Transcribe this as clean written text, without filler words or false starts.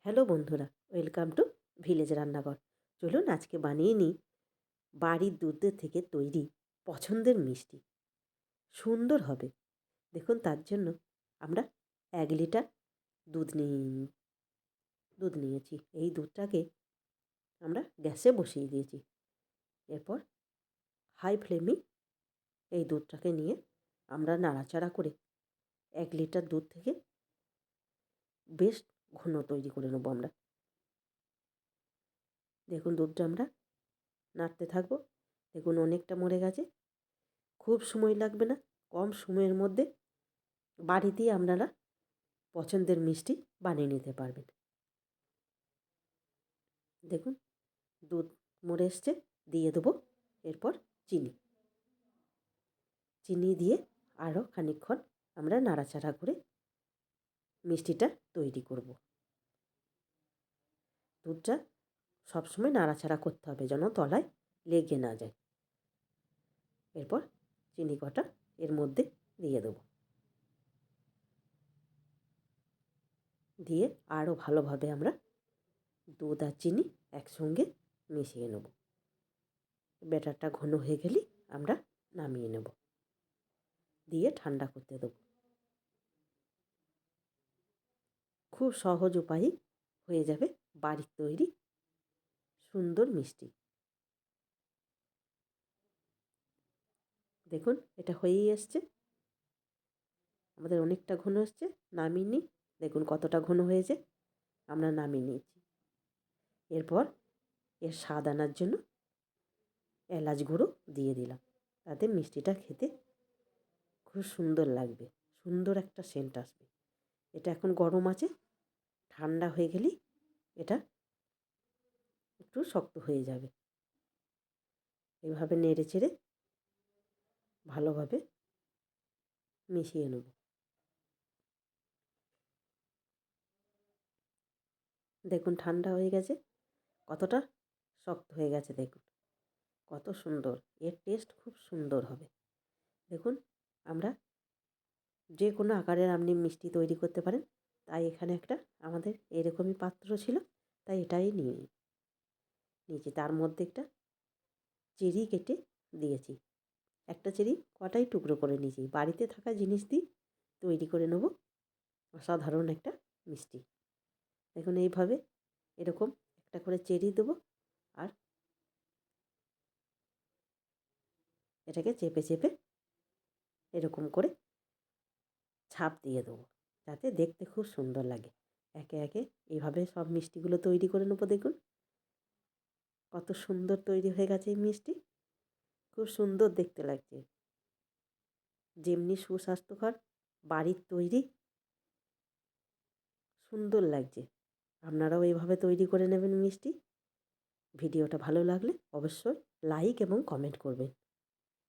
Hello বন্ধুরা, welcome to village রান্নাঘর। চলুন আজকে বানিয়ে নিই বাড়ির দুধের থেকে তৈরি পছন্দের মিষ্টি। সুন্দর হবে। দেখুন তার জন্য আমরা 1 লিটার দুধ নিয়ে দুধ নিয়েছি। এই দুধটাকে আমরা গ্যাসে বসিয়ে দিয়েছি। এরপর হাই ফ্লেমে এই দুধটাকে নিয়ে আমরা নাড়াচাড়া করে 1 লিটার দুধ থেকে বেশ ঘন তৈরি করে নেবো আমরা। দেখুন দুধটা আমরা নাড়তে থাকবো। দেখুন অনেকটা মরে গেছে। খুব সময় লাগবে না, কম সময়ের মধ্যে বাড়িতেই আপনারা পছন্দের মিষ্টি বানিয়ে নিতে পারবেন। দেখুন দুধ মরে এসছে, দিয়ে দেবো এরপর চিনি। চিনি দিয়ে আরও খানিকক্ষণ আমরা নাড়াচাড়া করে মিষ্টিটা তৈরি করব। দুধটা সবসময় নাড়াচাড়া করতে হবে যেন তলায় লেগে না যায়। এরপর চিনি কটা এর মধ্যে দিয়ে দেবো, দিয়ে আরও ভালোভাবে আমরা দুধ আর চিনি একসঙ্গে মিশিয়ে নেব। ব্যাটারটা ঘন হয়ে গেলেই আমরা নামিয়ে নেব, দিয়ে ঠান্ডা করতে দেবো। খুব সহজ উপায়ে হয়ে যাবে বাড়ির তৈরি সুন্দর মিষ্টি। দেখুন এটা হয়েই এসছে, আমাদের অনেকটা ঘন এসছে। নামিয়ে নিই, দেখুন কতটা ঘন হয়েছে। আমরা নামিয়ে নিয়েছি। এরপর এর স্বাদ আনার জন্য এলাচ গুঁড়ো দিয়ে দিলাম, তাতে মিষ্টিটা খেতে খুব সুন্দর লাগবে, সুন্দর একটা সেন্ট আসবে। এটা এখন গরম আছে, ঠান্ডা হয়ে গেলেই এটা একটু শক্ত হয়ে যাবে। এভাবে নেড়ে চেড়ে ভালোভাবে মিশিয়ে নেব। দেখুন ঠান্ডা হয়ে গেছে, কতটা শক্ত হয়ে গেছে। দেখুন কত সুন্দর, এর টেস্ট খুব সুন্দর হবে। দেখুন আমরা যে কোনো আকারের আপনি মিষ্টি তৈরি করতে পারেন। তাই এখানে একটা আমাদের এরকমই পাত্র ছিল, তাই এটাই নিয়েছি। তার মধ্যে একটা চেরি কেটে দিয়েছি। একটা চেরি কটাই টুকরো করে নিয়েছি। বাড়িতে থাকা জিনিস দিয়ে তৈরি করে নেব অসাধারণ একটা মিষ্টি। দেখুন এইভাবে এরকম একটা করে চেরি দেবো, আর এটাকে চেপে চেপে এরকম করে ছাপ দিয়ে দেবো, যাতে দেখতে খুব সুন্দর লাগে। একে একে এইভাবে সব মিষ্টিগুলো তৈরি করে নেবো। দেখুন কত সুন্দর তৈরি হয়ে গেছে এই মিষ্টি, খুব সুন্দর দেখতে লাগছে। যেমনি সুস্বাস্থ্যকর, বাড়ির তৈরি, সুন্দর লাগছে। আপনারাও এইভাবে তৈরি করে নেবেন মিষ্টি। ভিডিওটা ভালো লাগলে অবশ্যই লাইক এবং কমেন্ট করবেন।